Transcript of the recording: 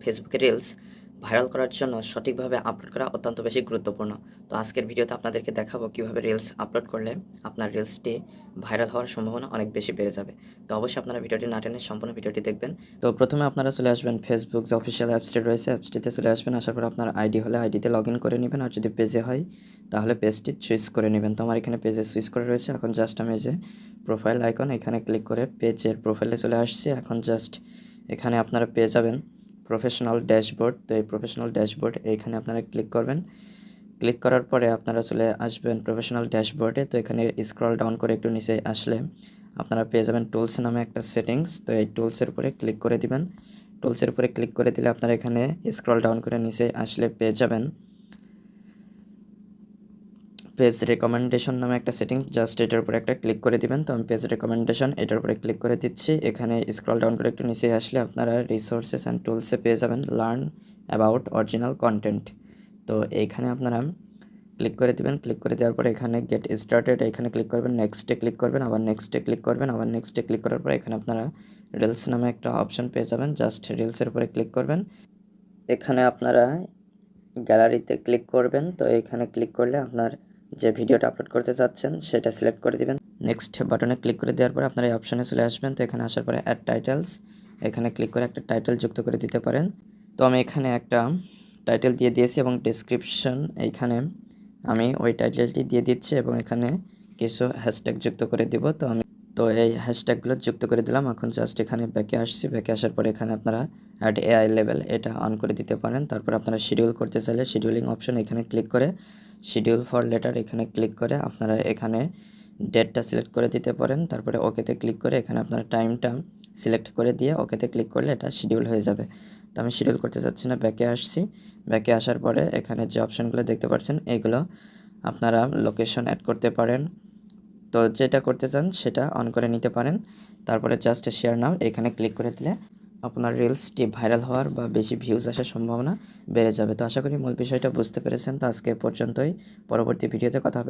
ফেসবুকে reels viral করার জন্য সঠিকভাবে আপলোড করা অত্যন্ত বেশি গুরুত্বপূর্ণ। তো আজকের ভিডিওতে আপনাদেরকে দেখাবো কিভাবে রিলস আপলোড করলে আপনার রিলসটি ভাইরাল হওয়ার সম্ভাবনা অনেক বেশি বেড়ে যাবে। তো অবশ্যই আপনারা ভিডিওটি না টেনে সম্পূর্ণ ভিডিওটি দেখবেন। তো প্রথমে আপনারা চলে আসবেন ফেসবুক যে অফিসিয়াল অ্যাপসটি রয়েছে, অ্যাপসটিতে চলে আসবেন। আসার পর আপনার আইডি হলে আইডিতে লগ ইন করে নেবেন, আর যদি পেজে হয় তাহলে পেজটি সুইচ করে নেবেন। তো আমার এখানে পেজে সুইচ করে রয়েছে। এখন জাস্ট আমি এই যে প্রোফাইল আইকন এখানে ক্লিক করে পেজের প্রোফাইলে চলে আসছি। এখন জাস্ট এখানে আপনারা পেয়ে যাবেন প্রফেশনাল ড্যাশবোর্ড। তো এই প্রফেশনাল ড্যাশবোর্ড এইখানে আপনারা ক্লিক করবেন। ক্লিক করার পরে আপনারা চলে আসবেন প্রফেশনাল ড্যাশবোর্ডে। তো এখানে স্ক্রল ডাউন করে একটু নিচে আসলে আপনারা পেয়ে যাবেন টুলস নামে একটা সেটিংস। তো এই টুলসের উপরে ক্লিক করে দিবেন। টুলসের উপরে ক্লিক করে দিলে আপনারা এখানে স্ক্রল ডাউন করে নিচে আসলে পেয়ে যাবেন পেজ রেকমেন্ডেশন নামে একটা সেটিংস। জাস্ট এটার উপরে একটা ক্লিক করে দিবেন। তো আমি পেজ রেকমেন্ডেশন এটার উপরে ক্লিক করে দিচ্ছি। এখানে স্ক্রল ডাউন করে একটু নিচে আসলে আপনারা রিসোর্সেস অ্যান্ড টুলসে পেয়ে যাবেন লার্ন অ্যাবাউট অরিজিনাল কন্টেন্ট। তো এইখানে আপনারা ক্লিক করে দিবেন। ক্লিক করে দেওয়ার পরে এখানে গেট স্টার্টেড এখানে ক্লিক করবেন, নেক্সটে ক্লিক করবেন, আবার নেক্সটে ক্লিক করবেন, আবার নেক্সটে ক্লিক করার পরে এখানে আপনারা রিলস নামে একটা অপশন পেয়ে যাবেন। জাস্ট রিলসের উপরে ক্লিক করবেন। এখানে আপনারা গ্যালারিতে ক্লিক করবেন। তো এখানে ক্লিক করলে আপনার যে ভিডিওটা আপলোড করতে চাচ্ছেন সেটা সিলেক্ট করে দিবেন। নেক্সট বাটনে ক্লিক করে দেওয়ার পর আপনারা এই অপশানে চলে আসবেন। তো এখানে আসার পরে অ্যাড টাইটেলস এখানে ক্লিক করে একটা টাইটেল যুক্ত করে দিতে পারেন। তো আমি এখানে একটা টাইটেল দিয়ে দিয়েছি এবং ডেসক্রিপশন এইখানে আমি ওই টাইটেলটি দিয়ে দিচ্ছি এবং এখানে কিছু হ্যাশট্যাগ যুক্ত করে দিব। তো এই হ্যাশট্যাগুলো যুক্ত করে দিলাম। এখন জাস্ট এখানে ব্যাকে আসছি। ব্যাকে আসার পরে এখানে আপনারা অ্যাড এআই লেভেল এটা অন করে দিতে পারেন। তারপর আপনারা শিডিউল করতে চাইলে শিডিউলিং অপশন এখানে ক্লিক করে শিডিউল ফর লেটার এখানে ক্লিক করে আপনারা এখানে ডেটটা সিলেক্ট করে দিতে পারেন। তারপরে ওকেতে ক্লিক করে এখানে আপনারা টাইমটা সিলেক্ট করে দিয়ে ওকেতে ক্লিক করলে এটা শিডিউল হয়ে যাবে। তো আমি শিডিউল করতে চাচ্ছি না, ব্যাকে আসছি। ব্যাকে আসার পরে এখানে যে অপশানগুলো দেখতে পাচ্ছেন এইগুলো আপনারা লোকেশন অ্যাড করতে পারেন। তো যেটা করতে চান সেটা অন করে নিতে পারেন। তারপরে জাস্ট শেয়ার নাও এখানে ক্লিক করে দিলে আপনার রিলসটি ভাইরাল হওয়ার বা বেশি ভিউজ আসার সম্ভাবনা বেড়ে যাবে। তো আশা করি মূল বিষয়টা বুঝতে পেরেছেন। তো আজকে পর্যন্তই, পরবর্তী ভিডিওতে কথা হবে।